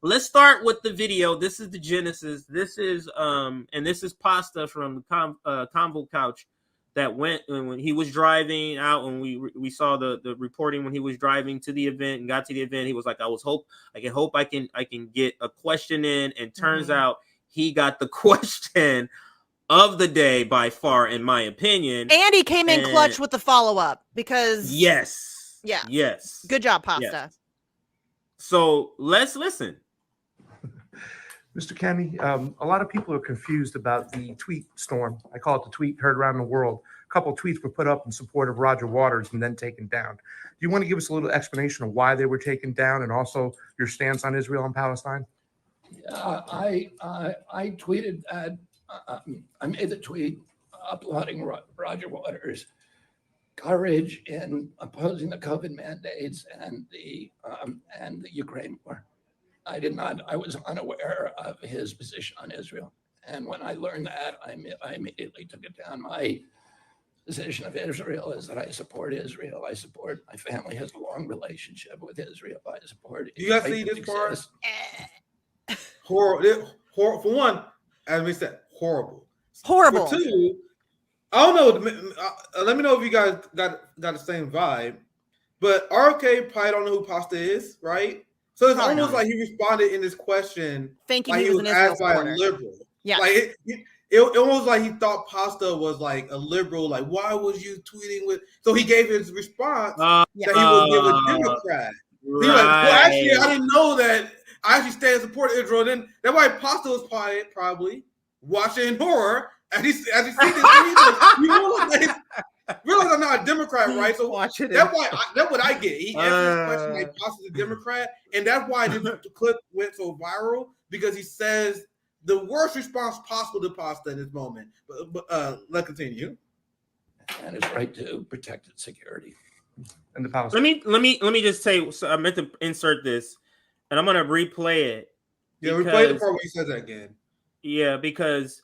let's start with the video. This is the Genesis. This is and this is Pasta from the Convo Couch that went when he was driving out, and we saw the reporting when he was driving to the event and got to the event. He was like, I can get a question in, and turns out he got the question of the day by far, in my opinion. And he came in clutch with the follow-up because yes. Good job, Pasta. Yes. So let's listen. Mr. Kenny, a lot of people are confused about the tweet storm. I call it the tweet heard around the world. A couple of tweets were put up in support of Roger Waters and then taken down. Do you want to give us a little explanation of why they were taken down and also your stance on Israel and Palestine? I tweeted that. I made the tweet applauding Roger Waters' courage in opposing the COVID mandates and the Ukraine war. I was unaware of his position on Israel. And when I learned that, I immediately took it down. My position of Israel is that I support Israel. My family has a long relationship with Israel. I support you guys see this part? Horrible. For one, as we said, horrible. For two, I don't know. Let me know if you guys got the same vibe. But RFK probably don't know who Pasta is, right? So it's almost like he responded in this question thinking like he was asked by a liberal. Yeah. Like it almost like he thought Pasta was like a liberal. Like, why was you tweeting with? So he gave his response that he would give a Democrat. Right. He was like, well, actually, I didn't know that. I actually stand in support of Israel. Then that's why Pasta was probably watching horror as he see this. You realize I'm not a Democrat, right? So that's what I get. He answered this question like Pasta's a Democrat, and that's why this clip went so viral, because he says the worst response possible to Pasta in this moment. But let's continue. And his right to protected security. And the Palestine. Let me just say. So I meant to insert this, and I'm gonna replay it. Yeah, replay the part where he says that again. Yeah, because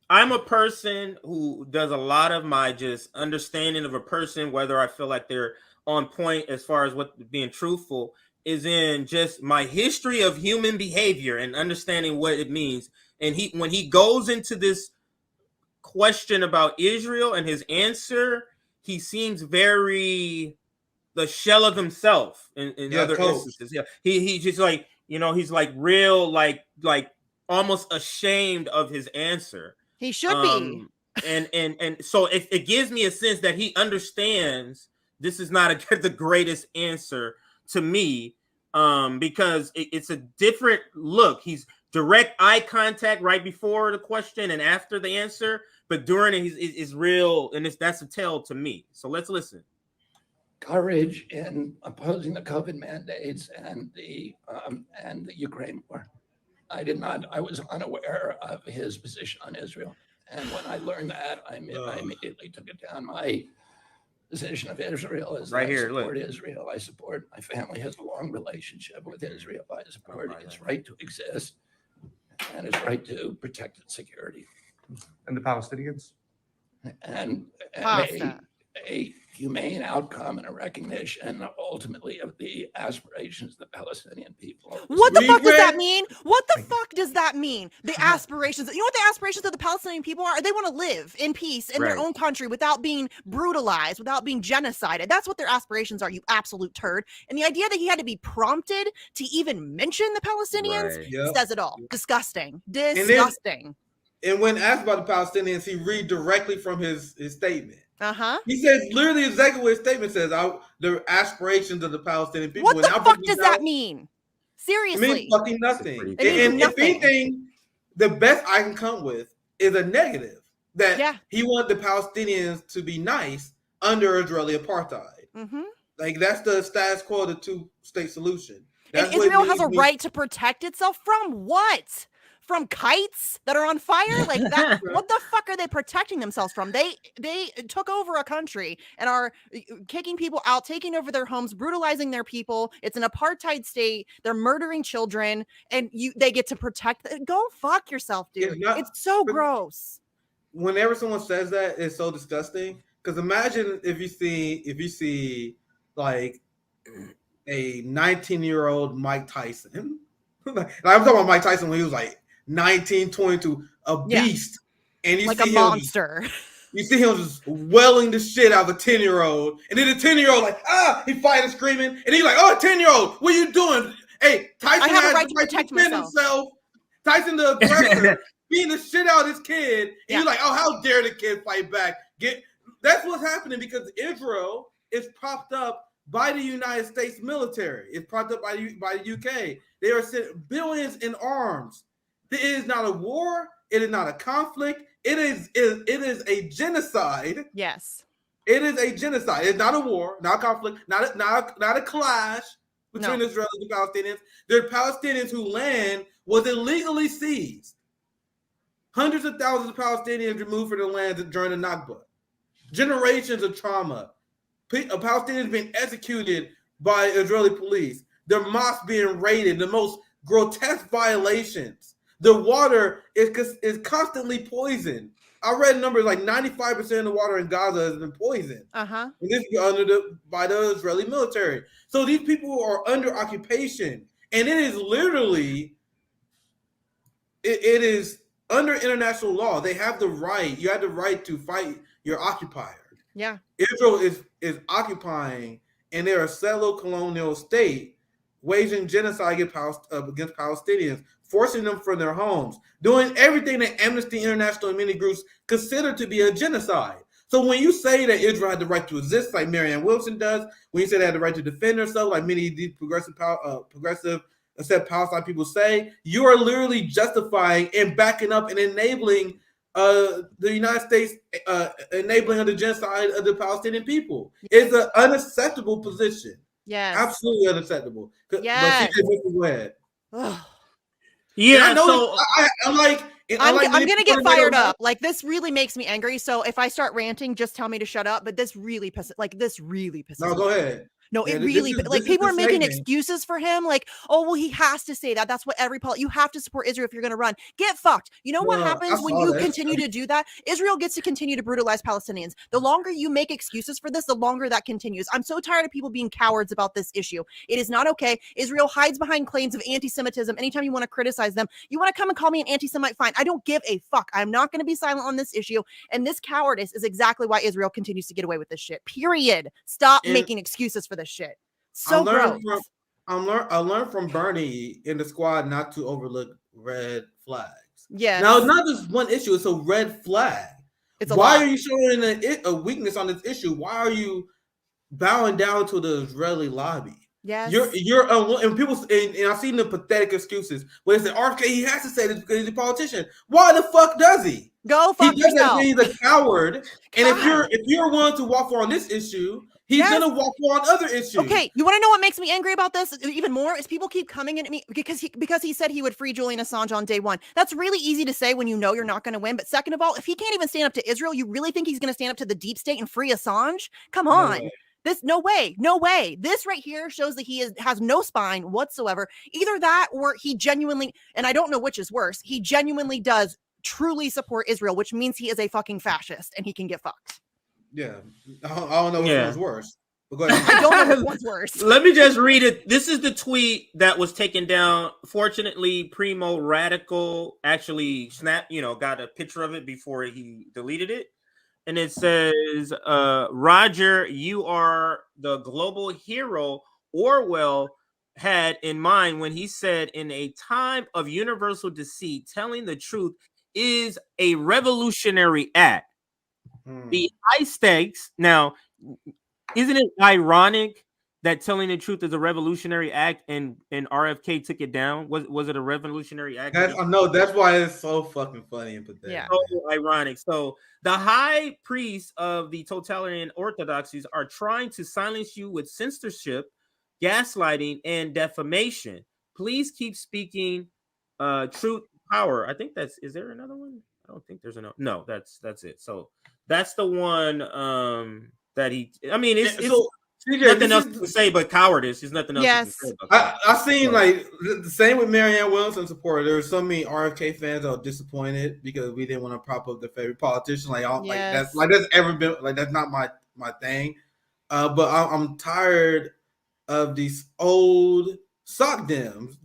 I'm a person who does a lot of my just understanding of a person, whether I feel like they're on point as far as what being truthful is in just my history of human behavior and understanding what it means. And when he goes into this question about Israel and his answer, he seems very the shell of himself in other instances. Yeah, he just like, he's like real, like almost ashamed of his answer. He should be. And so it gives me a sense that he understands this is not the greatest answer to me, because it's a different look. He's direct eye contact right before the question and after the answer, but during it is real, and that's a tell to me. So let's listen. Courage in opposing the COVID mandates and the Ukraine war. I was unaware of his position on Israel. And when I learned that, I immediately took it down. My position of Israel is right here. I support Israel. My family has a long relationship with Israel. I support its right to exist and its right to protected security. And the Palestinians? And a humane outcome and a recognition ultimately of the aspirations of the Palestinian people. What the fuck does that mean? What the fuck does that mean? The aspirations. You know what the aspirations of the Palestinian people are? They want to live in peace in their own country without being brutalized, without being genocided. That's what their aspirations are, you absolute turd. And the idea that he had to be prompted to even mention the Palestinians says it all. Disgusting. Disgusting. And when asked about the Palestinians, he read directly from his statement. He says literally exactly what his statement says. The aspirations of the Palestinian people. What the fuck does that mean? Seriously. It means fucking nothing. And if anything, the best I can come with is a negative. That he wanted the Palestinians to be nice under Israeli apartheid. Like that's the status quo of the two-state solution. And Israel has a right to protect itself from what? From kites that are on fire? Like that? What the fuck are they protecting themselves from? They took over a country and are kicking people out, taking over their homes, brutalizing their people. It's an apartheid state. They're murdering children, and they get to protect. Go fuck yourself, dude. It's so gross. Whenever someone says that, it's so disgusting. Because imagine if you see like a 19-year-old Mike Tyson. I'm talking about Mike Tyson when he was like 19, 22, a beast. And you like see a monster. You see him just welling the shit out of a 10-year-old. And then the 10-year-old like, he fighting, screaming. And he's like, 10-year-old, what are you doing? Hey, Tyson I have a has right the to protect myself. himself. Tyson the aggressor beating the shit out of his kid. And you're like, how dare the kid fight back? That's what's happening because Israel is propped up by the United States military. It's propped up by the UK. They are sending billions in arms. It is not a war. It is not a conflict. It is a genocide. Yes. It is a genocide. It's not a war, not a conflict, not a clash between Israelis and Palestinians. There are Palestinians whose land was illegally seized. Hundreds of thousands of Palestinians removed from their land during the Nakba. Generations of trauma. Palestinians being executed by Israeli police. Their mosques being raided. The most grotesque violations. The water is constantly poisoned. I read numbers like 95% of the water in Gaza has been poisoned. And this is by the Israeli military. So these people are under occupation. And it is literally, it is under international law. They have the right. You have the right to fight your occupier. Yeah. Israel is occupying, and they're a settler colonial state, waging genocide against Palestinians, forcing them from their homes, doing everything that Amnesty International and many groups consider to be a genocide. So when you say that Israel had the right to exist, like Marianne Williamson does, when you say they had the right to defend herself, like many of these progressive except Palestine people say, you are literally justifying and backing up and enabling the United States enabling of the genocide of the Palestinian people. It's an unacceptable position. Yes. Absolutely unacceptable. Yes. But she go ahead. Yeah, I know I'm gonna get fired up. Like, this really makes me angry. So if I start ranting, just tell me to shut up. But this really pisses me. No, go ahead. No, it really, like, people are making excuses for him. Like, oh, well, he has to say that. That's what you have to support Israel if you're going to run. Get fucked. You know what happens when you continue to do that? Israel gets to continue to brutalize Palestinians. The longer you make excuses for this, the longer that continues. I'm so tired of people being cowards about this issue. It is not okay. Israel hides behind claims of anti-Semitism. Anytime you want to criticize them, you want to come and call me an anti-Semite, fine. I don't give a fuck. I'm not going to be silent on this issue. And this cowardice is exactly why Israel continues to get away with this shit. Period. Stop making excuses for this shit. So gross. I learned from Bernie in the squad not to overlook red flags. Yeah. Now it's not just one issue; it's a red flag. Why are you showing a weakness on this issue? Why are you bowing down to the Israeli lobby? Yes. You're and people and I've seen the pathetic excuses where they say RFK he has to say this because he's a politician. Why the fuck does he? Go fuck yourself. He's a coward. And if you're willing to walk on this issue, he's gonna walk on other issues. Okay, you want to know what makes me angry about this even more is people keep coming at me because he said he would free Julian Assange on day one. That's really easy to say when you know you're not going to win. But second of all, if he can't even stand up to Israel, you really think he's going to stand up to the deep state and free Assange? Come on. No way. This right here shows that he has no spine whatsoever. Either that or he genuinely, and I don't know which is worse, he genuinely does truly support Israel, which means he is a fucking fascist and he can get fucked. Yeah, I don't know which one's worse. But go ahead. I don't know which one's worse. Let me just read it. This is the tweet that was taken down. Fortunately, Primo Radical actually got a picture of it before he deleted it. And it says, Roger, you are the global hero Orwell had in mind when he said, in a time of universal deceit, telling the truth is a revolutionary act. The high stakes. Now, isn't it ironic that telling the truth is a revolutionary act and RFK took it down? Was it a revolutionary act? No, that's why it's so fucking funny and pathetic. Yeah. So ironic. So the high priests of the totalitarian orthodoxies are trying to silence you with censorship, gaslighting, and defamation. Please keep speaking truth, power. I think is there another one? I don't think there's another. No, that's it. So that's the one that he. I mean, it's nothing else to say but cowardice. There's nothing else. Yes. To say about I seen like the same with Marianne Williamson support. There were so many RFK fans that were disappointed because we didn't want to prop up the favorite politician. That's ever been that's not my thing. But I'm tired of these old sock dems.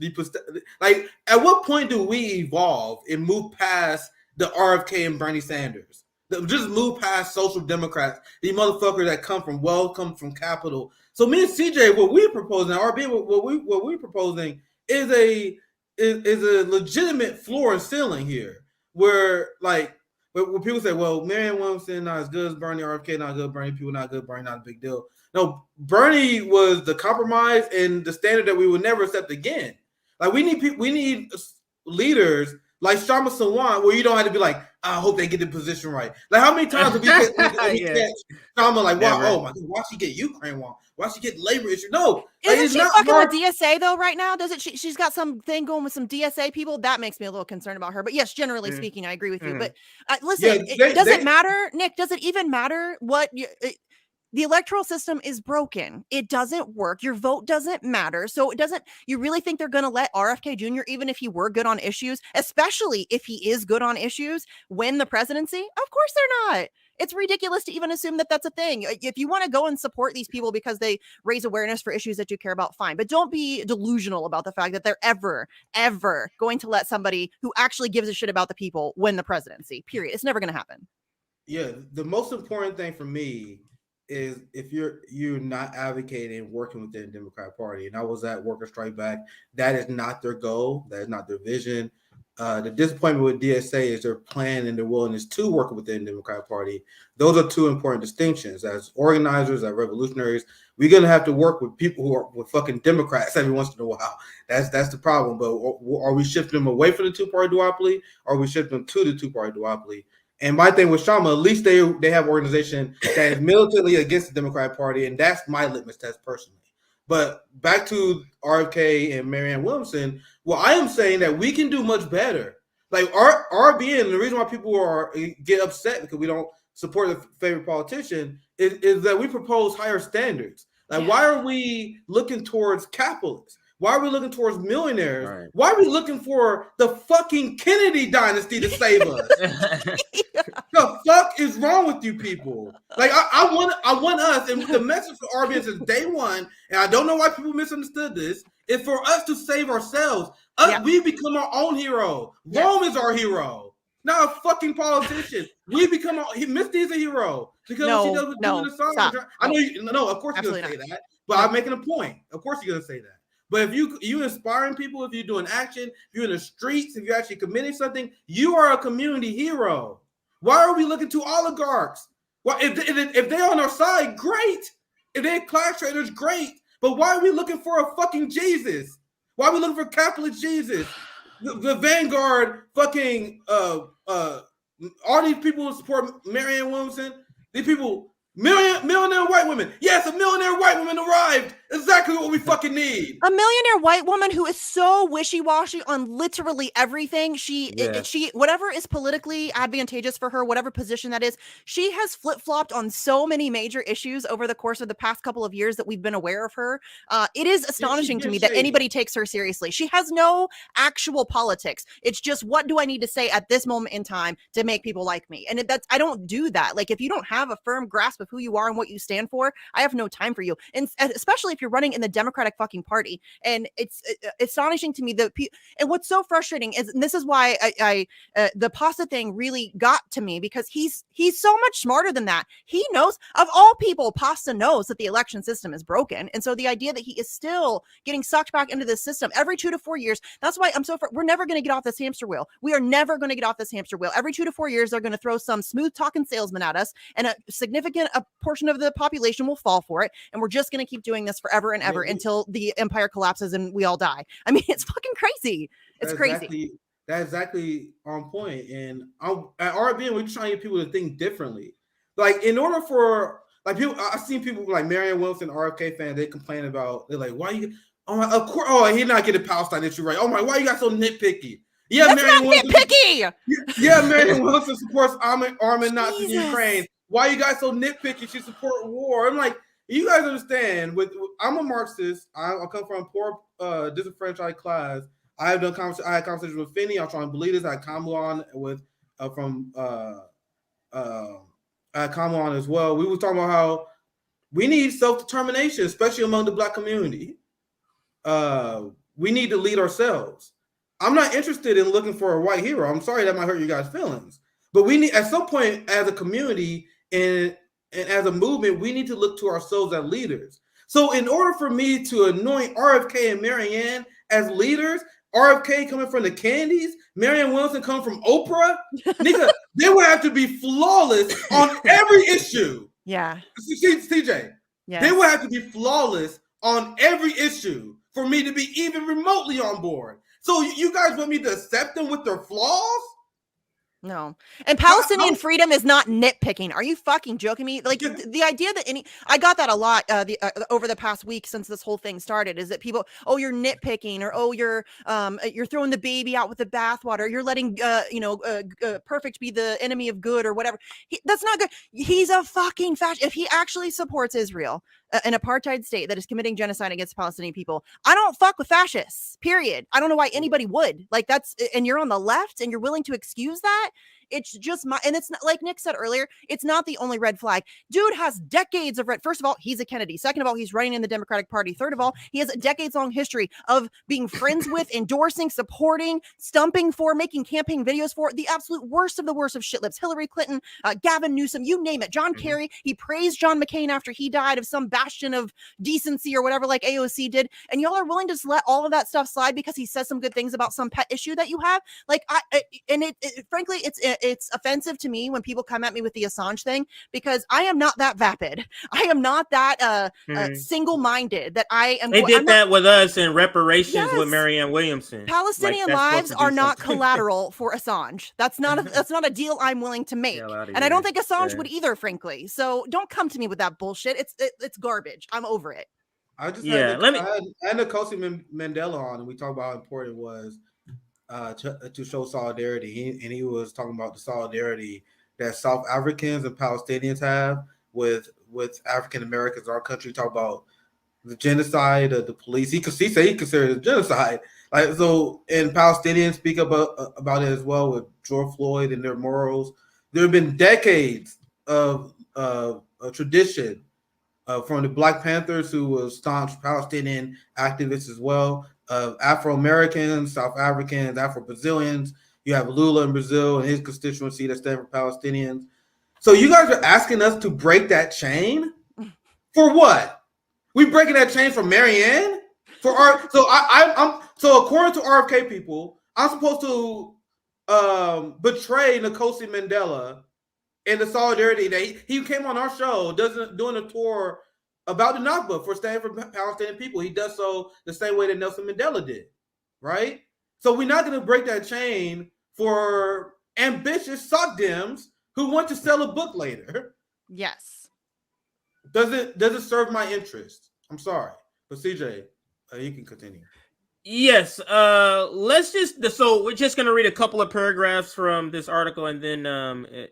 Like, at what point do we evolve and move past the RFK and Bernie Sanders? Just move past social democrats, these motherfuckers that come from wealth, come from capital. So me and CJ, what we're proposing, RBN, what we're proposing is a legitimate floor and ceiling here, where like where people say, well, Marianne Williamson not as good as Bernie, RFK not good, Bernie people not good, Bernie not a big deal. No, Bernie was the compromise and the standard that we would never accept again. Like we need leaders like Shama Sawan, where you don't have to be like, I hope they get the position right. Like, how many times have we catch Shama like, wow, oh my God, why she get Ukraine wrong? Why she get labor issue? No, isn't she fucking the DSA though right now? Doesn't she's got some thing going with some DSA people? That makes me a little concerned about her. But yes, generally speaking, I agree with you. But listen, does it matter, Nick? Does it even matter what you? The electoral system is broken. It doesn't work. Your vote doesn't matter. So it doesn't, you really think they're going to let RFK Jr., even if he were good on issues, especially if he is good on issues, win the presidency? Of course they're not. It's ridiculous to even assume that that's a thing. If you want to go and support these people because they raise awareness for issues that you care about, fine. But don't be delusional about the fact that they're ever going to let somebody who actually gives a shit about the people win the presidency, period. It's never going to happen. Yeah, the most important thing for me is if you're not advocating working within the Democratic Party, and I was at Worker Strike Back, that is not their goal, that is not their vision. The disappointment with DSA is their plan and their willingness to work within the Democratic Party. Those are two important distinctions. As organizers, as revolutionaries, we're gonna have to work with people who are with fucking Democrats every once in a while. That's the problem. But are we shifting them away from the two-party duopoly, or are we shifting them to the two-party duopoly? And my thing with Shama, at least they have an organization that is militantly against the Democratic Party, and that's my litmus test personally. But back to RFK and Marianne Williamson, well, I am saying that we can do much better. Like our RBN, the reason why people get upset because we don't support the favorite politician is that we propose higher standards. Like, why are we looking towards capitalists? Why are we looking towards millionaires? Right. Why are we looking for the fucking Kennedy dynasty to save us? The fuck is wrong with you people? Like, I want us, and the message for RBN since day one, and I don't know why people misunderstood this, is for us to save ourselves. We become our own hero. Rome is our hero, not a fucking politician. We become Misty is a hero because she does what Genocide. I know of course you're gonna say that, but I'm making a point. Of course you're gonna say that. But if you inspiring people, if you're doing action, if you're in the streets, if you're actually committing something, you are a community hero. Why are we looking to oligarchs? Well, if they're on our side, great. If they're class traders, great. But why are we looking for a fucking Jesus? Why are we looking for Catholic Jesus? The Vanguard fucking all these people who support Marianne Williamson, these people. Millionaire white women. Yes, a millionaire white woman arrived. Exactly what we fucking need. A millionaire white woman who is so wishy-washy on literally everything. She whatever is politically advantageous for her, whatever position that is, she has flip-flopped on so many major issues over the course of the past couple of years that we've been aware of her. It is astonishing to me that anybody takes her seriously. She has no actual politics. It's just, what do I need to say at this moment in time to make people like me? And I don't do that. Like, if you don't have a firm grasp of who you are and what you stand for, I have no time for you. And especially if you're running in the Democratic fucking Party. And it's astonishing to me that and what's so frustrating is, and this is why the pasta thing really got to me, because he's so much smarter than that. He knows, of all people, Pasta knows that the election system is broken. And so the idea that he is still getting sucked back into this system every 2 to 4 years, that's why we're never going to get off this hamster wheel. We are never going to get off this hamster wheel. Every 2 to 4 years, they're going to throw some smooth talking salesman at us, and a significant portion of the population will fall for it. And we're just going to keep doing this forever and ever until the empire collapses and we all die. I mean, it's fucking crazy. It's crazy. That's exactly on point. And at RBN, we're trying to get people to think differently. Like, in order for, like, people, I've seen people like Marianne Williamson, RFK fans, they complain about, they're like, why you, oh my, of course, oh, he not getting Palestine issue right. Oh my, why you got so nitpicky? Yeah, that's Marianne not nitpicky. Yeah, Marianne Williamson supports arming Nazis in Ukraine. Why you guys so nitpicky? She support war. I'm like, you guys understand. I'm a Marxist. I come from a poor, disenfranchised class. I had conversations with Finney. I'm trying to believe this. I had Kamala with from Kamala as well. We were talking about how We need self-determination, especially among the Black community. We need to lead ourselves. I'm not interested in looking for a white hero. I'm sorry that might hurt you guys' feelings. But we need, at some point, as a community and as a movement, we need to look to ourselves as leaders. So in order for me to anoint RFK and Marianne as leaders, RFK coming from the Candies, Marianne Williamson coming from Oprah, nigga, they would have to be flawless on every issue. Yeah. CJ, yes. They would have to be flawless on every issue for me to be even remotely on board. So you guys want me to accept them with their flaws? No. And Palestinian freedom is not nitpicking. Are you fucking joking me? Like the idea that I got that a lot over the past week since this whole thing started, is that people, oh, you're nitpicking, or oh, you're throwing the baby out with the bathwater. You're letting perfect be the enemy of good or whatever. That's not good. He's a fucking fascist. If he actually supports Israel, an apartheid state that is committing genocide against Palestinian people, I don't fuck with fascists, period. I don't know why anybody would. Like, that's, and you're on the left and you're willing to excuse that? It's just and it's not, like Nick said earlier, it's not the only red flag. Dude has decades of first of all, he's a Kennedy. Second of all, he's running in the Democratic Party. Third of all, he has a decades-long history of being friends with, endorsing, supporting, stumping for, making campaign videos for the absolute worst of the worst of shit lips. Hillary Clinton, Gavin Newsom, you name it. John Kerry, he praised John McCain after he died of some bastion of decency or whatever, like AOC did. And y'all are willing to just let all of that stuff slide because he says some good things about some pet issue that you have. Like, frankly, it's offensive to me when people come at me with the Assange thing, because I am not that vapid. I am not that single-minded that I am. They did that with us in reparations with Marianne Williamson. Palestinian lives are not collateral for Assange. That's not a deal I'm willing to make. And I don't think Assange would either, frankly. So don't come to me with that bullshit. It's garbage. I'm over it. I just had Nkosi Mandela on, and we talked about how important it was to show solidarity. He was talking about the solidarity that South Africans and Palestinians have with African Americans in our country. Talk about the genocide of the police. He said he considered it genocide. Like, so, and Palestinians speak about it as well with George Floyd and their morals. There have been decades of a tradition from the Black Panthers, who was staunch Palestinian activists as well, of Afro-Americans, South Africans, Afro-Brazilians. You have Lula in Brazil and his constituency that stand for Palestinians. So you guys are asking us to break that chain? For what? We breaking that chain for Marianne? So according to RFK people, I'm supposed to betray Nkosi Mandela and the solidarity that he came on our show, doing a tour about the Nakba for standing for Palestinian people. He does so the same way that Nelson Mandela did, right? So we're not going to break that chain for ambitious sock dems who want to sell a book later. Yes. Does it serve my interest? I'm sorry, but CJ, you can continue. Yes. So we're just going to read a couple of paragraphs from this article and then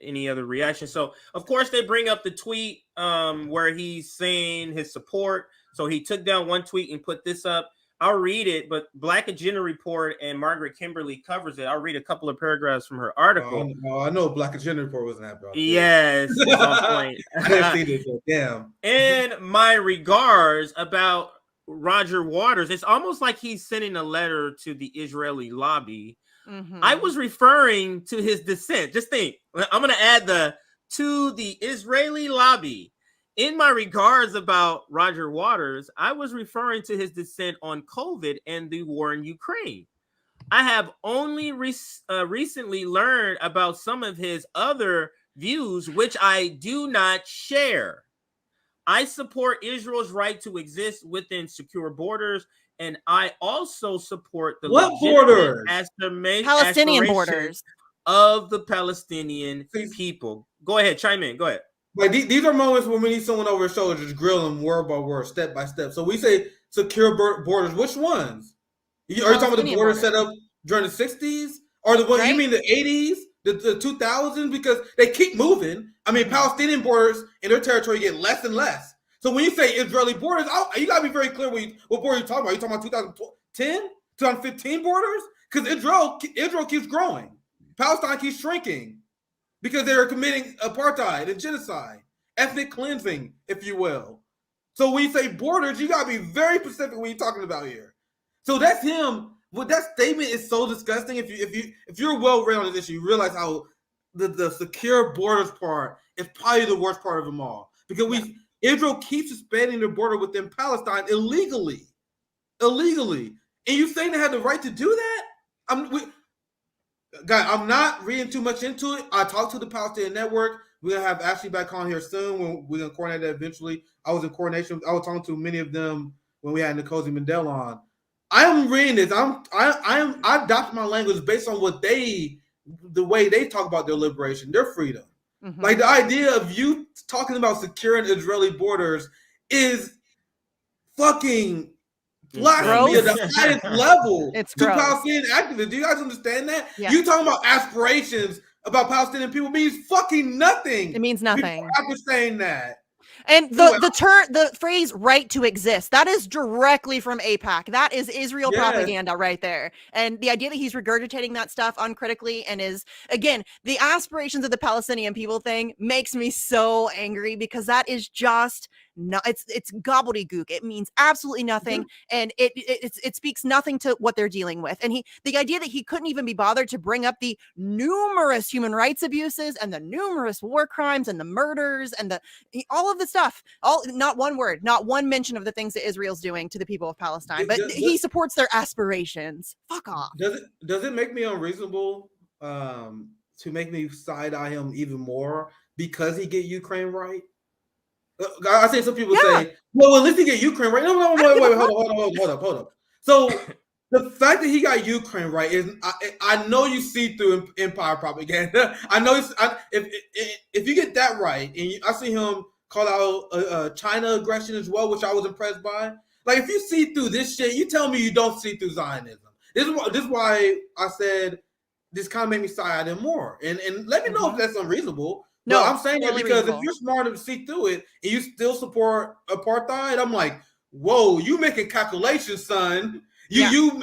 any other reaction. So, of course, they bring up the tweet where he's saying his support. So he took down one tweet and put this up. I'll read it, but Black Agenda Report and Margaret Kimberly covers it. I'll read a couple of paragraphs from her article. I know Black Agenda Report wasn't that bad. Yes, it's on point. I didn't see this. Damn. And my regards about Roger Waters. It's almost like he's sending a letter to the Israeli lobby. Mm-hmm. I was referring to his dissent. Just think, I'm going to add to the Israeli lobby. In my regards about Roger Waters, I was referring to his dissent on COVID and the war in Ukraine. I have only recently learned about some of his other views, which I do not share. I support Israel's right to exist within secure borders, and I also support the Palestinian borders of the Palestinian people. Go ahead, chime in. Go ahead. Like these are moments when we need someone over our shoulder just grill them word by word, step by step. So we say secure borders. Which ones? Are you talking about the borders set up during the 60s? Or the one you mean the 80s? The 2000s? Because they keep moving. I mean, Palestinian borders in their territory get less and less. So when you say Israeli borders, you got to be very clear what border you're talking about. Are you talking about 2010, 2015 borders? Because Israel keeps growing. Palestine keeps shrinking because they're committing apartheid and genocide, ethnic cleansing, if you will. So when you say borders, you gotta be very specific when you're talking about here. So that's him. Well, that statement is so disgusting. If you're well read on this issue, you realize how the secure borders part is probably the worst part of them all. Because Israel keeps expanding the border within Palestine illegally. And you saying they have the right to do that? I'm not reading too much into it. I talked to the Palestinian Network. We're gonna have Ashley back on here soon. We're gonna coordinate that eventually. I was in coordination. I was talking to many of them when we had Nicole Mandel on. I am reading this. I adopt my language based on the way they talk about their liberation, their freedom. Mm-hmm. Like the idea of you talking about securing Israeli borders is fucking blasphemy at the highest level. It's to gross. Palestinian activists. Do you guys understand that? Yeah. You talking about aspirations about Palestinian people means fucking nothing. It means nothing. After saying that. And the phrase "right to exist" that is directly from AIPAC. That is Israel propaganda right there. And the idea that he's regurgitating that stuff uncritically and is again the aspirations of the Palestinian people thing makes me so angry because that is just not. It's gobbledygook. It means absolutely nothing, and it speaks nothing to what they're dealing with. And the idea that he couldn't even be bothered to bring up the numerous human rights abuses and the numerous war crimes and the murders and all of the stuff, not one word, not one mention of the things that Israel's doing to the people of Palestine, but he supports their aspirations. Fuck off. Does it make me unreasonable to make me side-eye him even more because he get Ukraine right? I see some people say, well, at least he get Ukraine right. No, wait, hold up. So the fact that he got Ukraine right is, I know you see through empire propaganda. I know if you get that right, and I see him call out China aggression as well, which I was impressed by. Like, if you see through this shit, you tell me you don't see through Zionism. This is why I said this kind of made me side him more. And let me know if that's unreasonable. No, I'm saying that because if you're smart enough to see through it and you still support apartheid, I'm like, whoa, you making calculations, son. You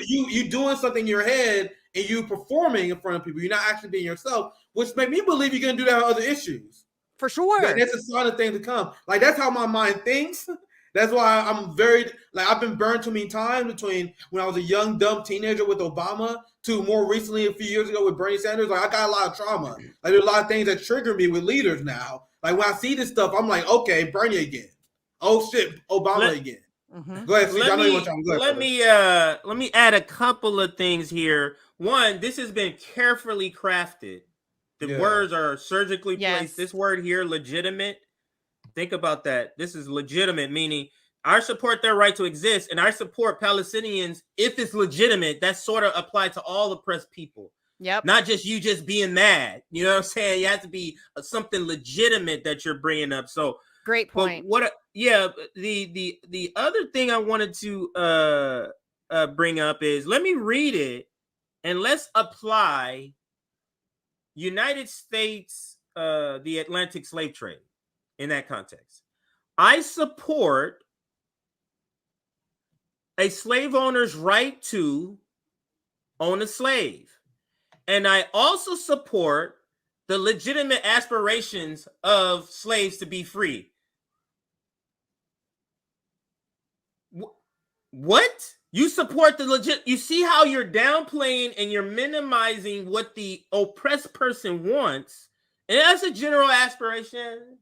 doing something in your head and you performing in front of people. You're not actually being yourself, which made me believe you're gonna do that on other issues. For sure. That's a sign of things to come. Like, that's how my mind thinks. That's why I'm very, like, I've been burned too many times between when I was a young, dumb teenager with Obama to more recently a few years ago with Bernie Sanders. Like, I got a lot of trauma. Like, there's a lot of things that trigger me with leaders now. Like, when I see this stuff, I'm like, okay, Bernie again. Oh, shit, Obama again. Mm-hmm. Go ahead, Steve. I know you want to let me add a couple of things here. One, this has been carefully crafted. The words are surgically placed. This word here, legitimate. Think about that. This is legitimate, meaning I support their right to exist, and I support Palestinians if it's legitimate. That's sort of applied to all oppressed people. Yep. Not just you just being mad. You know what I'm saying? You have to be something legitimate that you're bringing up. So great point. The other thing I wanted to bring up is, let me read it and let's apply United States, the Atlantic slave trade. In that context, I support a slave owner's right to own a slave. And I also support the legitimate aspirations of slaves to be free. What? You support the legit? You see how you're downplaying and you're minimizing what the oppressed person wants? And that's a general aspiration.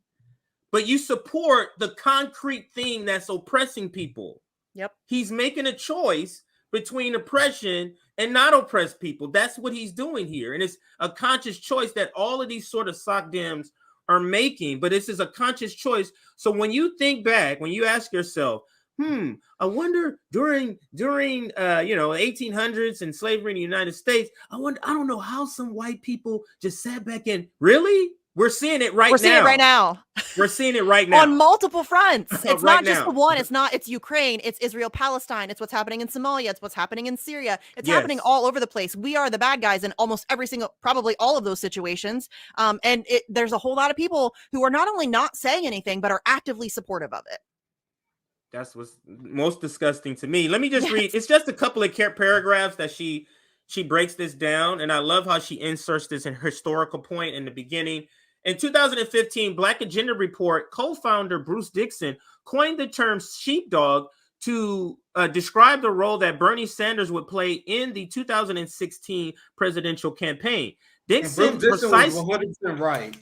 But you support the concrete thing that's oppressing people. Yep. He's making a choice between oppression and not oppressed people. That's what he's doing here. And it's a conscious choice that all of these sort of sock dems are making. But this is a conscious choice. So when you think back, when you ask yourself, I wonder during 1800s and slavery in the United States, I don't know how some white people just sat back and really? We're seeing it right now. We're seeing it right now. We're seeing it right now. On multiple fronts. It's not just now. the one. It's Ukraine. It's Israel, Palestine. It's what's happening in Somalia. It's what's happening in Syria. It's happening all over the place. We are the bad guys in almost every single, probably all of those situations. And there's a whole lot of people who are not only not saying anything, but are actively supportive of it. That's what's most disgusting to me. Let me just read. It's just a couple of paragraphs that she breaks this down. And I love how she inserts this in historical point in the beginning. In 2015, Black Agenda Report co-founder Bruce Dixon coined the term sheepdog to describe the role that Bernie Sanders would play in the 2016 presidential campaign. Dixon was 100% right.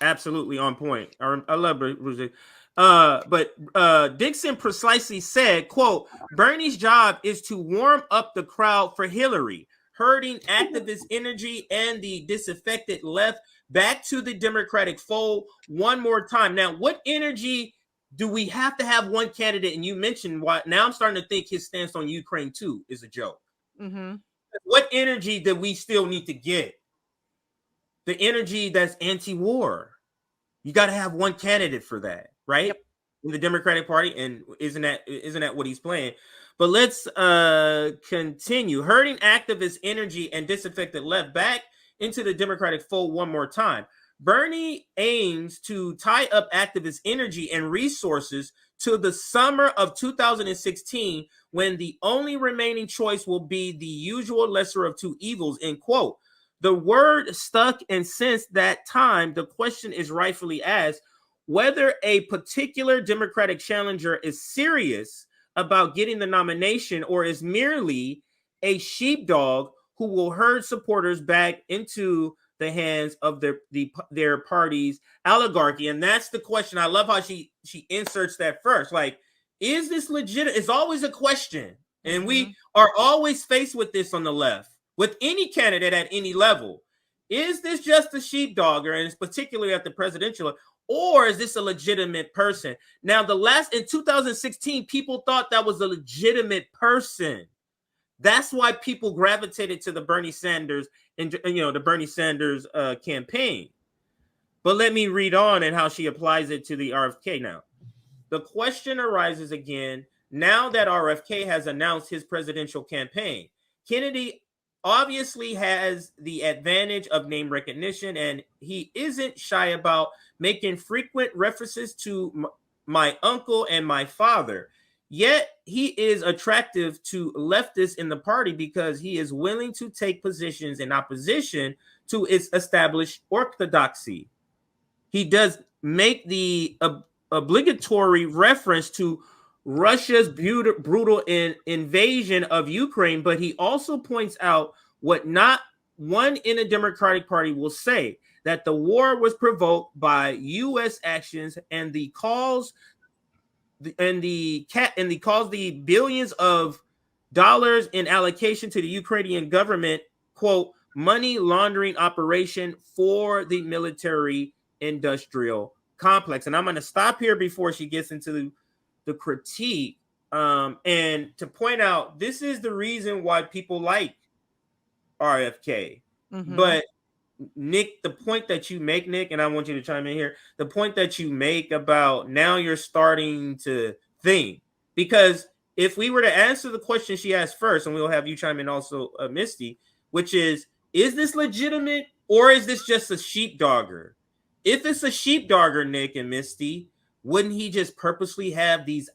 Absolutely on point. I love Bruce. But Dixon precisely said, quote, Bernie's job is to warm up the crowd for Hillary, herding activist energy and the disaffected left back to the Democratic fold one more time. Now, what energy do we have to have one candidate? And you mentioned why. Now I'm starting to think his stance on Ukraine too is a joke. Mm-hmm. What energy do we still need to get? The energy that's anti-war. You got to have one candidate for that, right? Yep. In the Democratic Party, and isn't that what he's playing? But let's continue. Herding activist energy and disaffected left back into the Democratic fold one more time. Bernie aims to tie up activist energy and resources to the summer of 2016, when the only remaining choice will be the usual lesser of two evils, end quote. The word stuck, and since that time, the question is rightfully asked whether a particular Democratic challenger is serious about getting the nomination or is merely a sheepdog who will herd supporters back into the hands of their party's oligarchy. And that's the question. I love how she inserts that first. Like, is this legit? It's always a question. And we are always faced with this on the left, with any candidate at any level. Is this just a sheepdogger, and it's particularly at the presidential, or is this a legitimate person? Now, in 2016, people thought that was a legitimate person. That's why people gravitated to the Bernie Sanders and the Bernie Sanders campaign. But let me read on and how she applies it to the RFK now. The question arises again now that RFK has announced his presidential campaign. Kennedy obviously has the advantage of name recognition, and he isn't shy about making frequent references to my uncle and my father. Yet he is attractive to leftists in the party because he is willing to take positions in opposition to its established orthodoxy. He does make the obligatory reference to Russia's brutal invasion of Ukraine, but he also points out what not one in the Democratic Party will say, that the war was provoked by U.S. actions and the billions of dollars in allocation to the Ukrainian government, quote, money laundering operation for the military industrial complex. And I'm going to stop here before she gets into the critique, and to point out this is the reason why people like RFK. But Nick, the point that you make, Nick, and I want you to chime in here, the point that you make about now you're starting to think, because if we were to answer the question she asked first, and we'll have you chime in also, Misty, which is this legitimate or is this just a sheepdogger? If it's a sheepdogger, Nick and Misty, wouldn't he just purposely have these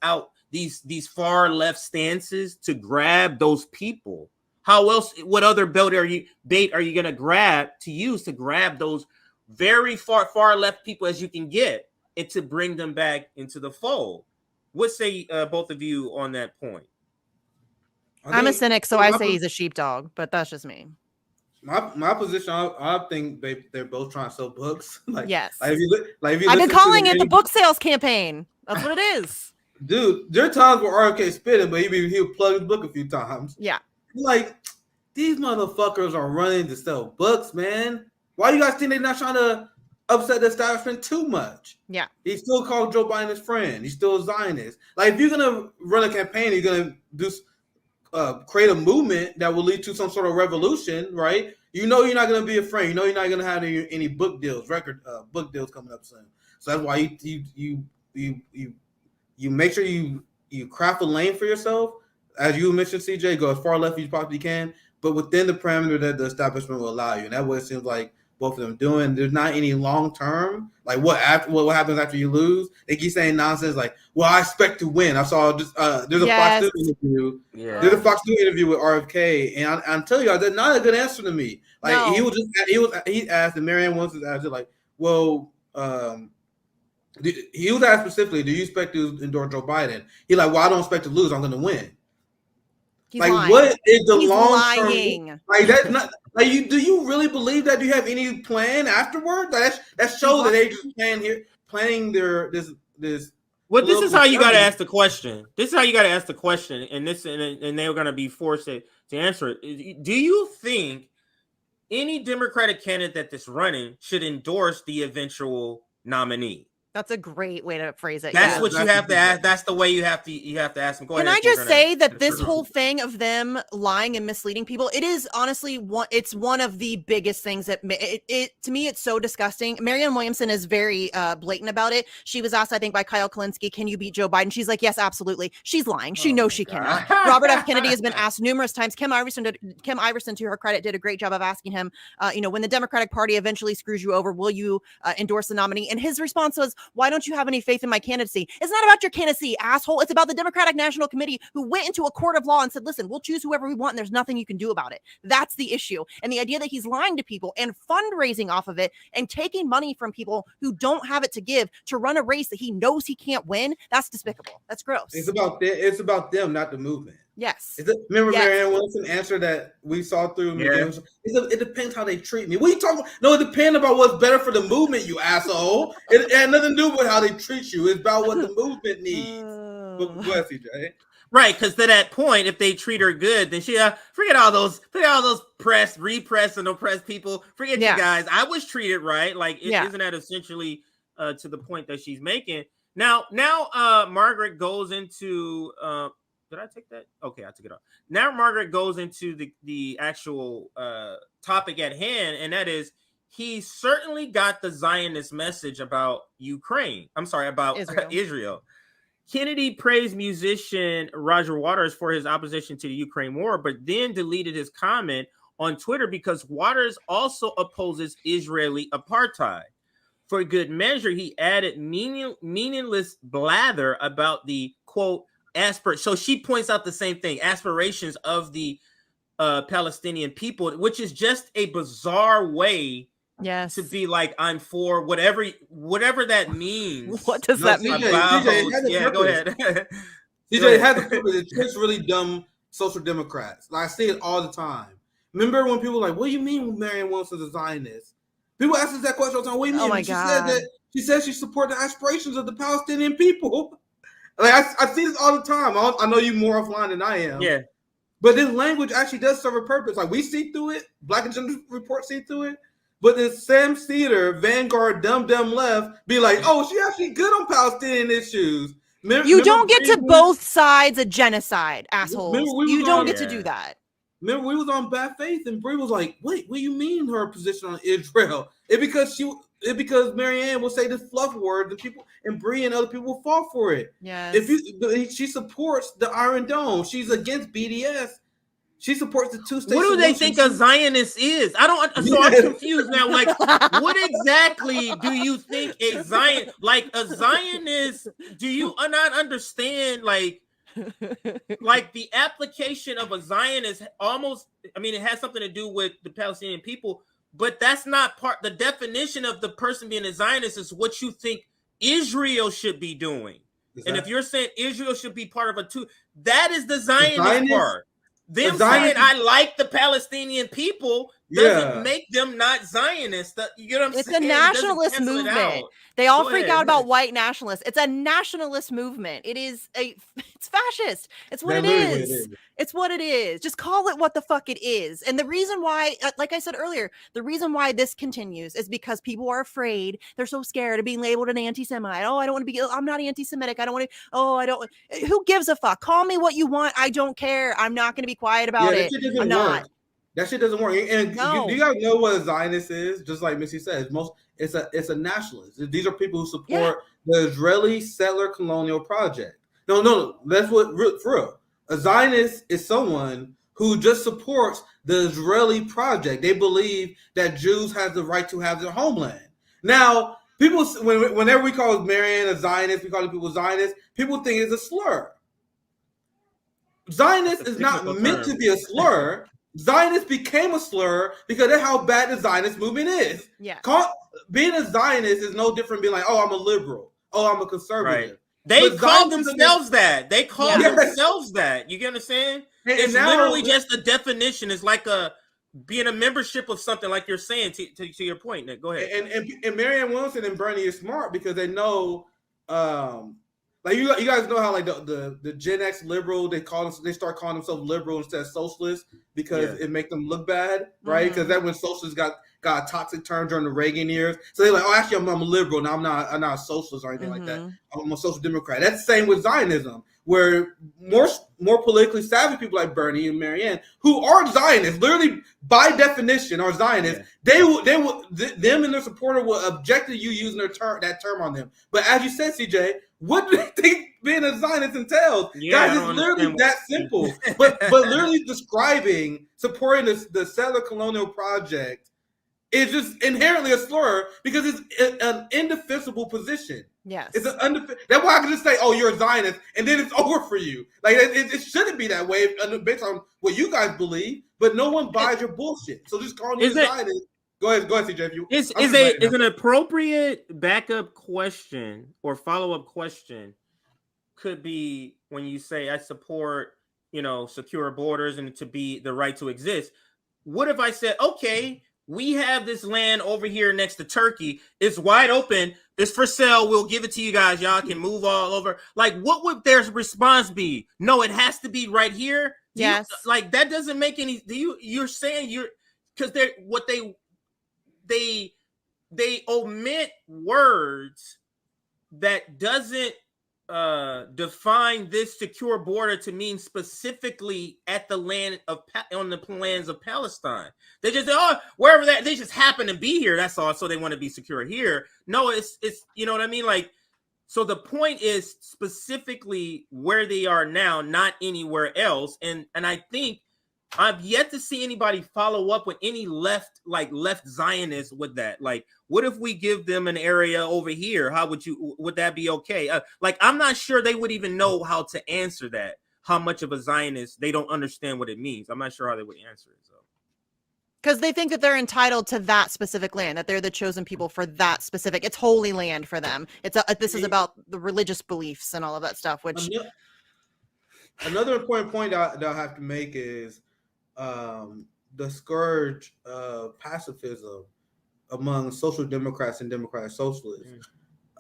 far left stances to grab those people? How else? What other bait are you going to grab to use to grab those very far left people as you can get, and to bring them back into the fold? What say both of you on that point? I'm a cynic, so I say he's a sheepdog, but that's just me. My position, I think they're both trying to sell books. Yes. If you I've been calling it the book sales campaign. That's what it is. Dude, there are times where RFK spitting, but he'll plug his book a few times. Yeah. Like, these motherfuckers are running to sell books, man. Why do you guys think they're not trying to upset the establishment too much? Yeah. He still called Joe Biden his friend. He's still a Zionist. Like, if you're going to run a campaign, you're going to do create a movement that will lead to some sort of revolution, right? You know you're not going to be a friend. You know you're not going to have any book deals, book deals coming up soon. So that's why you make sure you craft a lane for yourself. As you mentioned, CJ, go as far left as you possibly can, but within the parameter that the establishment will allow you. And that's what it seems like both of them doing. There's not any long term, like what happens after you lose. They keep saying nonsense like, "Well, I expect to win." I saw just there's a Fox News interview. Yeah. There's a Fox News interview with RFK, and I'm telling you, that's not a good answer to me. Like he asked, and Marianne Williamson asked, like, well, he was asked specifically, do you expect to endorse Joe Biden? He's like, well, I don't expect to lose. I'm going to win. He's like, lying. what is the He's long lying. term? Like, that's not like you. Do you really believe that? Do you have any plan afterward? That shows that they just planning their this. Well, this is how you got to ask the question. This is how you got to ask the question, and they're going to be forced to answer it. Do you think any Democratic candidate that's running should endorse the eventual nominee? That's a great way to phrase it. That's what you have to ask. That's the way you have to ask them. Go ahead. Can I just say that this whole thing of them lying and misleading people, it is honestly one of the biggest things that it to me, it's so disgusting. Marianne Williamson is very blatant about it. She was asked, I think, by Kyle Kalinske, can you beat Joe Biden? She's like, yes, absolutely. She's lying. She knows she cannot. Robert F. Kennedy has been asked numerous times. Kim Iverson, to her credit, did a great job of asking him, when the Democratic Party eventually screws you over, will you endorse the nominee? And his response was, why don't you have any faith in my candidacy? It's not about your candidacy, asshole. It's about the Democratic National Committee who went into a court of law and said, listen, we'll choose whoever we want and there's nothing you can do about it. That's the issue. And the idea that he's lying to people and fundraising off of it and taking money from people who don't have it to give to run a race that he knows he can't win, that's despicable. That's gross. It's about them, not the movement. Yes. Remember Marianne Williamson answer that we saw through? Yeah. It depends how they treat me. What are you talking about? No, it depends about what's better for the movement, you asshole. It had nothing to do with how they treat you. It's about what the movement needs. Bless you, Jay. Right, because to that point, if they treat her good, then she forget all those repress and oppressed people. Forget you guys. I was treated right. Like, isn't that essentially to the point that she's making? Now, Margaret goes into. Did I take that? Okay, I took it off. Now Margaret goes into the actual topic at hand, and that is he certainly got the Zionist message about Ukraine. I'm sorry, about Israel. Kennedy praised musician Roger Waters for his opposition to the Ukraine war, but then deleted his comment on Twitter because Waters also opposes Israeli apartheid. For good measure, he added meaningless blather about the, quote, so she points out the same thing, aspirations of the Palestinian people, which is just a bizarre way to be like, I'm for whatever that means. What does that mean? CJ, go ahead. CJ has a purpose. It's just really dumb social democrats. Like, I see it all the time. Remember when people were like, what do you mean Marianne Williamson's a Zionist? People ask us that question all the time. What do you mean? Oh my God. She said she supports the aspirations of the Palestinian people. Like, I see this all the time. I know you more offline than I am. Yeah. But this language actually does serve a purpose. Like, we see through it. Black Agenda Report see through it. But then Sam Cedar, Vanguard, dumb left, be like, oh, she actually good on Palestinian issues. You don't get to both sides of genocide, assholes. You don't get to do that. Remember, we was on Bad Faith, and Bree was like, wait, what do you mean her position on Israel? It's because Marianne will say the fluff word, and Bree and other people will fall for it. Yeah. She supports the Iron Dome. She's against BDS. She supports the two-state. What do they think a Zionist is? I don't. So I'm confused now. Like, what exactly do you think a Zionist? Like a Zionist? Do you not understand? Like the application of a Zionist almost. I mean, it has something to do with the Palestinian people. But that's not part. The definition of the person being a Zionist is what you think Israel should be doing. And if you're saying Israel should be part of that is the Zionist part. Them saying I like the Palestinian people doesn't make them not Zionist. You know what I'm saying? It's a nationalist movement. They all freak out about white nationalists. It's a nationalist movement. It's fascist. It's what it is. It's what it is. Just call it what the fuck it is. And the reason why, like I said earlier, the reason why this continues is because people are afraid. They're so scared of being labeled an anti-Semite. Oh, I'm not anti-Semitic. Who gives a fuck? Call me what you want. I don't care. I'm not going to be quiet about it. I'm not. That shit doesn't work. And do you guys know what a Zionist is? Just like Misty said, it's a nationalist. These are people who support the Israeli settler colonial project. No, that's what for real. A Zionist is someone who just supports the Israeli project. They believe that Jews have the right to have their homeland. Now, people, whenever we call Marianne a Zionist, we call people Zionists, people think it's a slur. Zionist is not meant to be a slur. Zionist became a slur because that's how bad the Zionist movement is. Yeah. Being a Zionist is no different than being like, oh, I'm a liberal. Oh, I'm a conservative. Right. They But call Zionism themselves that. They call Yeah. themselves that. You get what I'm saying? It's now- literally just a definition. It's like being a membership of something, like you're saying, to your point, Nick. Go ahead. And Marianne Williamson and Bernie is smart because they know, like you guys know how like the Gen X liberal, they start calling themselves liberal instead of socialist because it make them look bad, right? Because that when socialists got a toxic term during the Reagan years, so they're like, oh, actually, I'm a liberal now. I'm not a socialist or anything like that. I'm a social democrat. That's the same with Zionism, where more politically savvy people like Bernie and Marianne, who are Zionists, literally by definition are Zionists, them and their supporter will object to you using that term on them. But as you said, CJ, what do they think being a Zionist entails? Guys, it's literally that simple. but literally describing, supporting the settler colonial project is just inherently a slur because it's an indefensible position. Yes. It's that's why I can just say, oh, you're a Zionist, and then it's over for you. Like, it shouldn't be that way based on what you guys believe, but no one buys your bullshit. So just calling you a Zionist. Go ahead, CJ. Is an appropriate backup question or follow-up question could be when you say, I support, secure borders and to be the right to exist. What if I said, okay, we have this land over here next to Turkey. It's wide open. It's for sale. We'll give it to you guys. Y'all can move all over. Like, what would their response be? No, it has to be right here. Yes. Like, that doesn't make any. You're saying because they omit words that doesn't define this secure border to mean specifically at the land on the lands of Palestine. They just say, oh, wherever they just happen to be here. That's all. So they want to be secure here. No, it's you know what I mean? Like, so the point is specifically where they are now, not anywhere else. And I think I've yet to see anybody follow up with any left Zionists with that. Like, what if we give them an area over here? Would that be okay? I'm not sure they would even know how to answer that. How much of a Zionist, they don't understand what it means. I'm not sure how they would answer it. So, because they think that they're entitled to that specific land, that they're the chosen people for that specific. It's holy land for them. This is about the religious beliefs and all of that stuff. Which another important point that I have to make is the scourge of pacifism among social democrats and democratic socialists.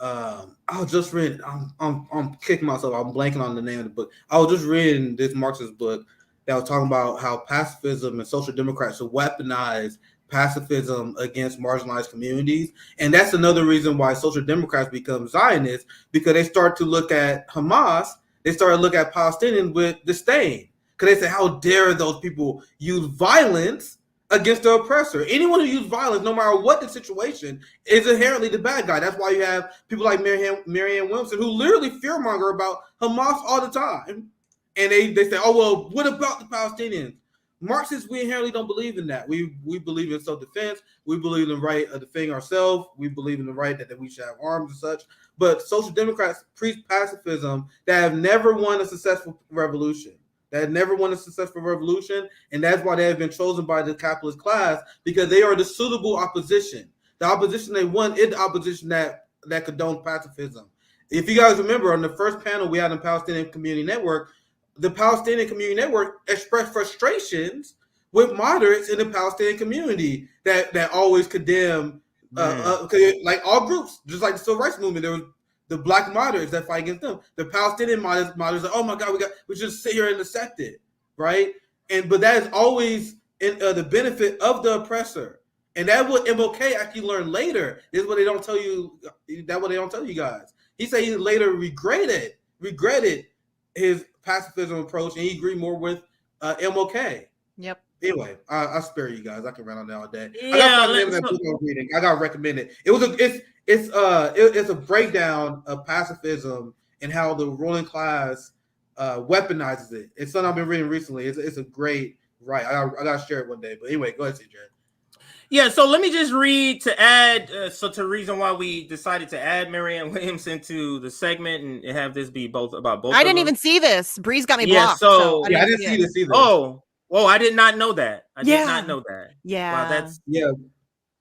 I was just reading. I'm kicking myself. I'm blanking on the name of the book. I was just reading this Marxist book that was talking about how pacifism and social democrats should weaponize pacifism against marginalized communities, and that's another reason why social democrats become Zionists, because they start to look at Hamas. They start to look at Palestinians with disdain. Because they say, how dare those people use violence against the oppressor? Anyone who uses violence, no matter what the situation, is inherently the bad guy. That's why you have people like Marianne Williamson who literally fearmonger about Hamas all the time. And they say, oh, well, what about the Palestinians? Marxists, we inherently don't believe in that. We believe in self-defense. We believe in the right of defending ourselves. We believe in the right that we should have arms and such. But social democrats preach pacifism that have never won a successful revolution. And that's why they have been chosen by the capitalist class, because they are the suitable opposition. The opposition they want is the opposition that condones pacifism. If you guys remember, on the first panel we had in Palestinian Community Network, the Palestinian Community Network expressed frustrations with moderates in the Palestinian community that always condemn, like all groups, just like the civil rights movement. There was the black moderates that fight against them. The Palestinian moderates are, oh my God, we just sit here and accept it, right? But that is always in the benefit of the oppressor, and that what MLK actually learned later is what they don't tell you. That's what they don't tell you guys. He said he later regretted his pacifism approach, and he agreed more with MLK. Yep. Anyway, I spare you guys. I can run on that all day. Yeah, I got that book I was reading. I got recommended. It's a breakdown of pacifism and how the ruling class weaponizes it. It's something I've been reading recently. It's a great write. I gotta share it one day. But anyway, go ahead, CJ. Yeah, so let me just read to add. To the reason why we decided to add Marianne Williamson to the segment and have this be about both. I didn't even see this. Bree's got me blocked. Yeah, so I didn't see this either. Oh, Oh, I did not know that. I Yeah. did not know that. Yeah. Wow, that's Yeah.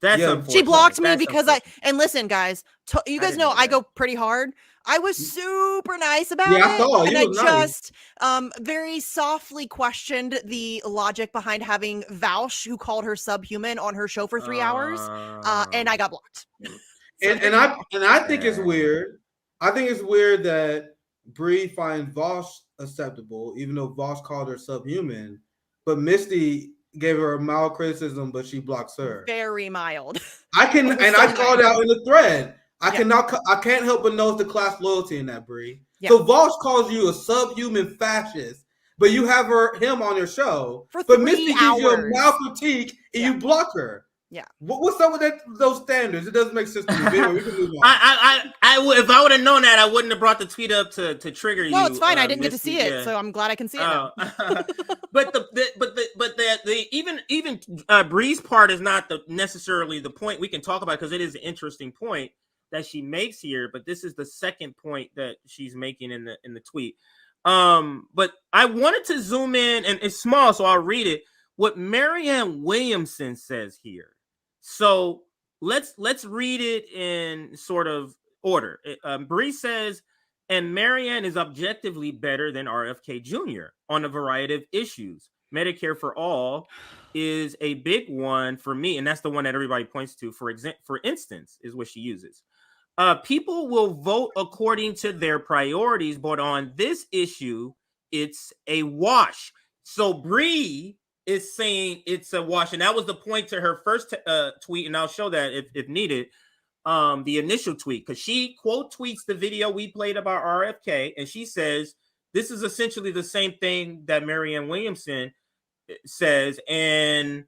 unfortunate. She blocked me That's because and listen, guys, you guys didn't know know I that. go pretty hard. I was super nice about Yeah, I it, saw. and You I was nice. just very softly questioned the logic behind having Vaush, who called her subhuman, on her show for 3 hours, and I got blocked. So And I think it's weird. I think it's weird that Bree finds Vosh acceptable, even though Vosh called her subhuman, but Misty gave her a mild criticism, but she blocks her. Very mild. I can, It was and so I called nice. out in the thread. I Yeah. can't help but notice the class loyalty in that, Bree. Yeah. So Vosh calls you a subhuman fascist, but you have him on your show. For But 3 Misty gives you a hours. mild critique, and Yeah. you block her. Yeah. What's up with those standards? It doesn't make sense to me. Anyway, we can move on. If I would have known that, I wouldn't have brought the tweet up to trigger you. No, it's fine. I didn't get to Misty. see it, Yeah. so I'm glad I can see it now. But even Bree's part is not necessarily the point we can talk about, because it is an interesting point that she makes here. But this is the second point that she's making in the tweet. But I wanted to zoom in, and it's small, so I'll read it. What Marianne Williamson says here. So let's read it in sort of order. Bree says, and Marianne is objectively better than RFK Jr. on a variety of issues. Medicare for all is a big one for me, and that's the one that everybody points to. For instance, is what she uses. People will vote according to their priorities, but on this issue, it's a wash. So Bree is saying it's a wash, and that was the point to her first tweet, and I'll show that if needed. The initial tweet, because she quote tweets the video we played about RFK, and she says this is essentially the same thing that Marianne Williamson says, and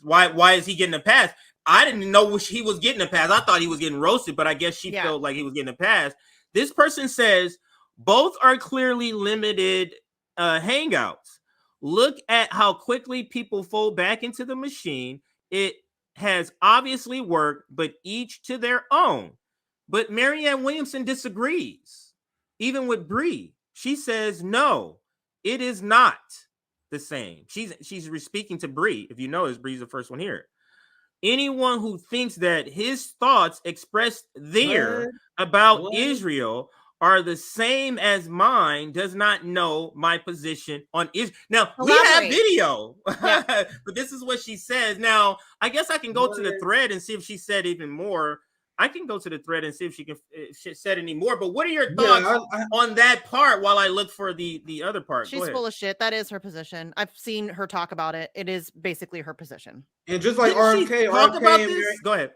why is he getting a pass? I didn't know he was getting a pass. I thought he was getting roasted, but I guess she felt like he was getting a pass. This person says both are clearly limited hangouts. Look at how quickly people fold back into the machine. It has obviously worked, but each to their own. But Marianne Williamson disagrees, even with Bree. She says, no, it is not the same. She's speaking to Bree. If you notice, Bree's the first one here. Anyone who thinks that his thoughts expressed there about Israel are the same as mine does not know my position on Israel. Now, we have video, but this is what she says. Now, I guess I can go to the thread and see if she said even more. I can go to the thread and see if she said any more. But what are your thoughts on that part while I look for the other part? She's full of shit. That is her position. I've seen her talk about it. It is basically her position. And just like RFK, talk about this. Go ahead.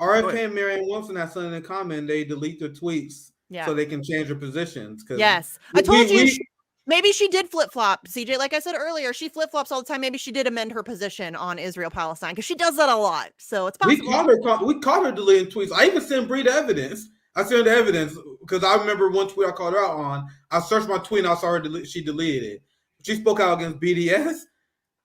RFK and Marianne Williamson have something in common. They delete their tweets so they can change their positions. Yes, I told you. Maybe she did flip-flop, CJ. Like I said earlier, she flip-flops all the time. Maybe she did amend her position on Israel-Palestine, because she does that a lot. So it's possible. We caught her deleting tweets. I even sent Bree the evidence. I sent her the evidence because I remember one tweet I called her out on. I searched my tweet and I saw her she deleted it. She spoke out against BDS.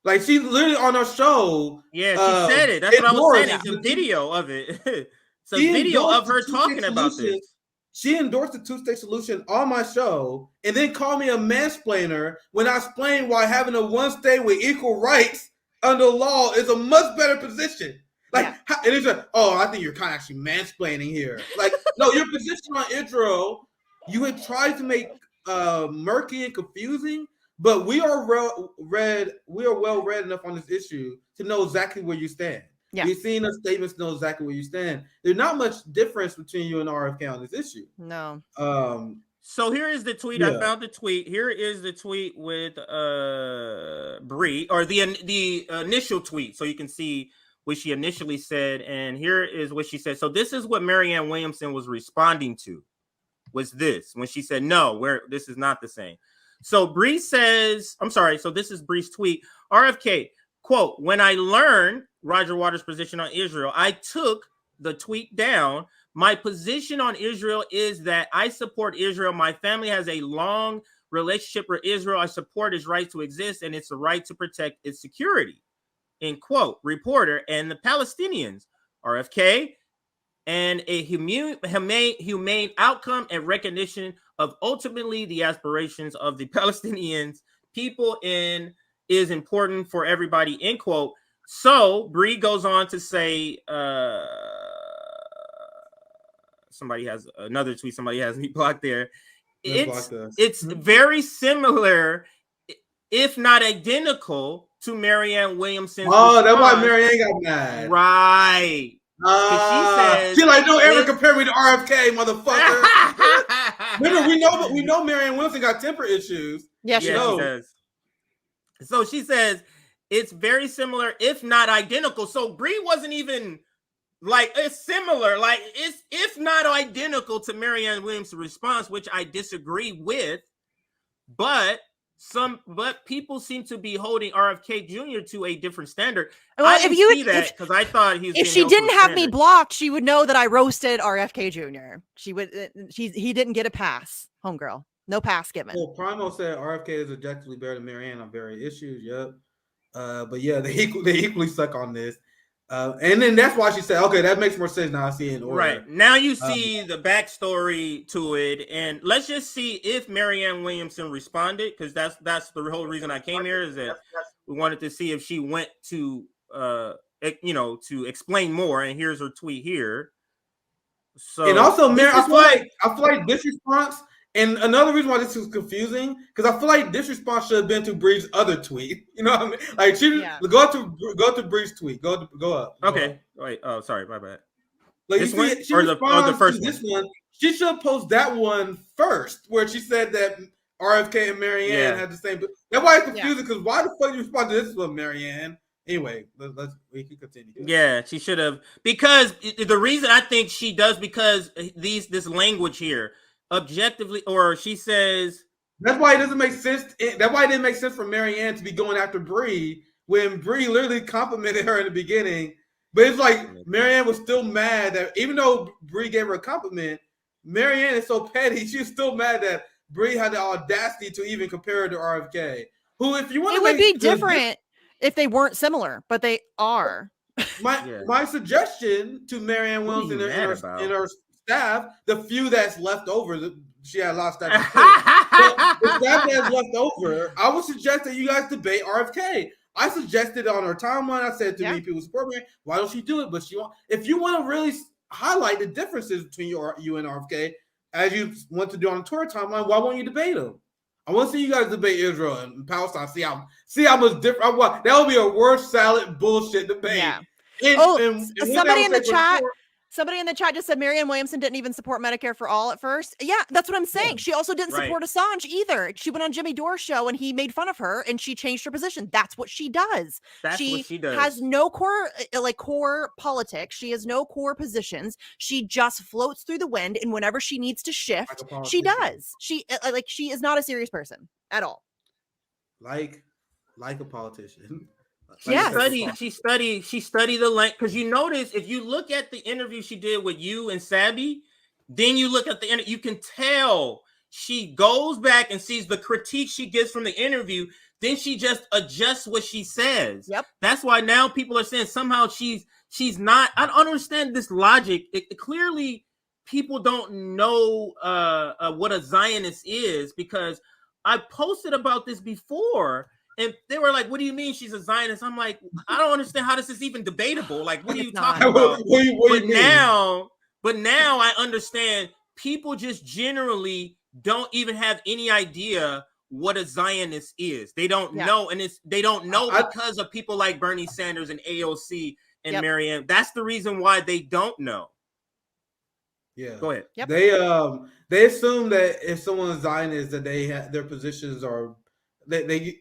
Like, she's literally on her show. Yeah, she said it. That's what I was saying. It's a video of it. It's a video of her talking about this. She endorsed the two-state solution on my show and then called me a mansplainer when I explained why having a one state with equal rights under law is a much better position. Like, and it's like, I think you're kind of actually mansplaining here. Like, no, your position on Israel, you had tried to make murky and confusing, but we are well read enough on this issue to know exactly where you stand. Yeah. We've seen the statements to know exactly where you stand. There's not much difference between you and RFK on this issue. No. So here is the tweet. I found the tweet. Here is the tweet with Bree, or the initial tweet, so you can see what she initially said. And here is what she said. So this is what Marianne Williamson was responding to. Was this when she said no, this is not the same. So Bree says, I'm sorry. So this is Bree's tweet. RFK, quote, when I learned Roger Waters' position on Israel, I took the tweet down. My position on Israel is that I support Israel. My family has a long relationship with Israel. I support its right to exist and its right to protect its security. End quote. Reporter, and the Palestinians, RFK, and a humane outcome and recognition of ultimately the aspirations of the Palestinians, people in is important for everybody, end quote. So Bree goes on to say, somebody has another tweet. Somebody has me blocked there. It's very similar, if not identical, to Marianne Williamson's response. That's why response. Marianne got mad. Right. She like, don't ever compare me to RFK, motherfucker. Remember, we know Marianne Williamson got temper issues. Yeah, she does. So she says it's very similar, if not identical. So Bree wasn't even like, it's similar, like it's if not identical to Marianne Williamson's response, which I disagree with, but people seem to be holding RFK Jr. to a different standard. Well, I didn't see that because I thought he was. If she didn't have me blocked, she would know that I roasted RFK Jr. She would. He didn't get a pass, homegirl. No pass given. Well, Primo said RFK is objectively better than Marianne on various issues. Yep. But yeah, they equally suck on this. And then that's why she said, okay, that makes more sense now. I see it in order. Right. Now you see the backstory to it. And let's just see if Marianne Williamson responded, because that's the whole reason I came here, is that we wanted to see if she went to, to explain more. And here's her tweet here. So, and also, I feel like this response, and another reason why this is confusing, because I feel like this response should have been to Bree's other tweet. You know what I mean? Like, go to Bree's tweet. Go up. Okay. Wait. Oh, sorry. My bad. Like, this one or the first one? This one. She should post that one first, where she said that RFK and Marianne had the same. That's why it's confusing. Because why the fuck you respond to this one, Marianne? Anyway, we can continue. Yeah, she should have, because the reason I think she does, because this language here. Objectively, or she says that's why it doesn't make sense. That's why it didn't make sense for Marianne to be going after Bree when Bree literally complimented her in the beginning. But it's like Marianne was still mad that even though Bree gave her a compliment, Marianne is so petty. She's still mad that Bree had the audacity to even compare her to RFK. Who, if you want, it would be different if they weren't similar, but they are. My suggestion to Marianne Williamson and her staff, the few that's left over, she had a lot of staff. The staff that's left over, I would suggest that you guys debate RFK. I suggested on her timeline. I said to me, people support me. Why don't she do it? But if you want to really highlight the differences between you and RFK, as you want to do on the Twitter timeline, why won't you debate them? I want to see you guys debate Israel and Palestine. See how much different. That would be a word salad bullshit debate. Yeah. Somebody in the chat. Somebody in the chat just said Marianne Williamson didn't even support Medicare for all at first. Yeah, that's what I'm saying. Yeah. She also didn't support Assange either. She went on Jimmy Dore's show and he made fun of her and she changed her position. That's what she does. She has no core politics. She has no core positions. She just floats through the wind, and whenever she needs to shift, she does. She is not a serious person at all. Like a politician. She studied the length, because you notice if you look at the interview she did with you and Sabby, then you look at the interview, you can tell she goes back and sees the critique she gets from the interview, then she just adjusts what she says. Yep. That's why now people are saying somehow she's not. I don't understand this logic. Clearly people don't know what a Zionist is, because I posted about this before. And they were like, what do you mean she's a Zionist? I'm like, I don't understand how this is even debatable. Like, what are you talking about? But now I understand people just generally don't even have any idea what a Zionist is. They don't know. And they don't know because of people like Bernie Sanders and AOC and Marianne. That's the reason why they don't know. Yeah. Go ahead. Yep. They assume that if someone's Zionist, that their positions are, they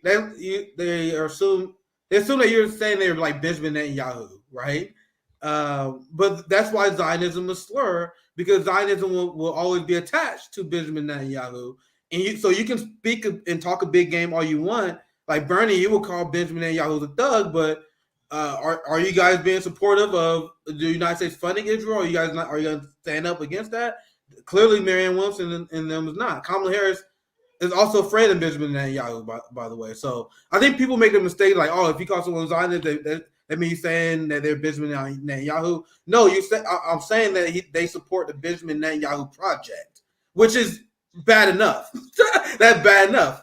assume that you're saying they're like Benjamin Netanyahu, right? But that's why Zionism is slur, because Zionism will always be attached to Benjamin Netanyahu, and so you can speak and talk a big game all you want. Like Bernie, you will call Benjamin Netanyahu the thug, but are you guys being supportive of the United States funding Israel? Are you going to stand up against that? Clearly, Marianne Williamson and them is not. Kamala Harris is also afraid of Benjamin Netanyahu, by the way. So I think people make the mistake like, oh, if you call someone Zionist, that means saying that they're Benjamin Netanyahu. No, I'm saying that they support the Benjamin Netanyahu project, which is bad enough. That's bad enough.